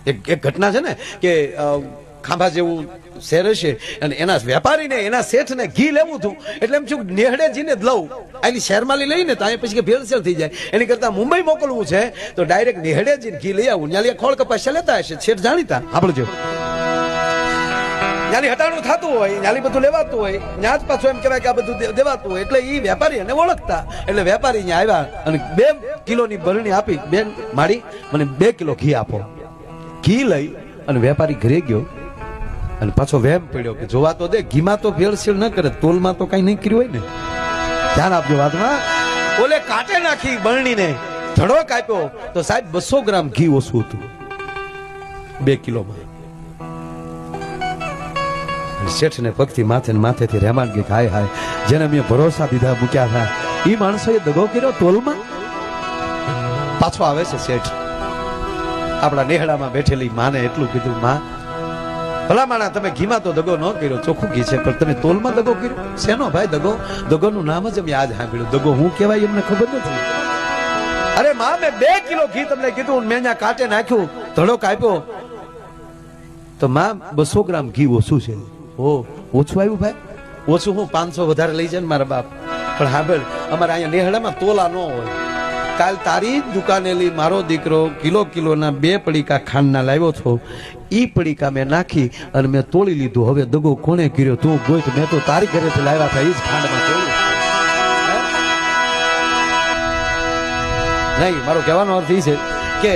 એક ઘટના છે ને કે ખાંભા જેવું શહેર છે અને એના વેપારીને એના શેઠને ઘી લેવું હતું એટલે એમ છું નેહડેજીને જ લઉં આની શહેરમાલી લઈને તો અહીંયા પછી કે ભેળસેળ થઈ જાય એની કરતા મુંબઈ મોકલવું છે તો ડાયરેક્ટ નેહડેજીને ઘી લઈ આવું ન્યાલી ખોળ કપાસ લેતા હશે શેઠ જાણીતા આપણજો ન્યાલી હટાણું થતું હોય ન્યાલી બધું લેવાતું હોય ન્યા જ પાછું એમ કહેવાય કે આ બધું દેવાતું હોય એટલે એ વેપારી એને ઓળખતા એટલે વેપારી અહીંયા આવ્યા અને 2 કિલોની ભરણી આપી બેન માડી મને 2 કિલો ઘી આપો ઘી લઈ અને વેપારી ઘરે ગયો અને પાછો વેમ પડ્યો કે જોવા તો દે ઘીમાં તો ભેળસેળ ન કરે તોલમાં તો કઈ નહીં કર્યું હોય ને ધ્યાન આપજો વાતમાં ઓલે કાંટે નાખી બરણીને ધડો કાપ્યો તો સાહેબ 200 ગ્રામ ઘી ઓછું હતું 2 કિલોમાં શેઠને પગથી માથે ને માથેથી રહેમાન ગઈ હાય હાય જેને મેં ભરોસા દીધા મૂક્યા હતા એ માણસોએ દગો કર્યો તોલમાં પાછો આવે છે શેઠ આપણા નેહડામાં બેઠેલી માને એટલું કીધું માં ભલા માણા તમે ઘીમાં તો દગો ન કર્યો ચોખ્ખું ઘી છે પણ તમે તોલમાં દગો કર્યો શેનો ભાઈ દગોનું નામ જ અમે આજ સાંભળ્યું દગો હું કહેવાય એમને ખબર નથી અરે માં મેં 2 કિલો ઘી તમને કીધું મેં અહીંયા કાંટે નાખ્યું ધડો કાપ્યો તો માં 200 ગ્રામ ઘી ઓછું છે ઓ ઓછું આવ્યું ભાઈ ઓછું હું 500 વધારે લઈ જાય ને મારા બાપ પણ હા ભાઈ અમારે અહીંયા નેહડામાં તોલા ન હોય કાલ તારી દુકાને લઈ મારો દીકરો કિલોના 2 પડીકા ખાંડના લાવ્યો છો ઈ પડીકા મેં નાખી અને મેં તોડી લીધું હવે દગો કોણે કર્યો તું ગોઈત મેં તો તારી ઘરેથી લાવ્યા હતા ઈ જ ખાંડમાં તોડ્યું નહીં મારો કહેવાનો અર્થ એ છે કે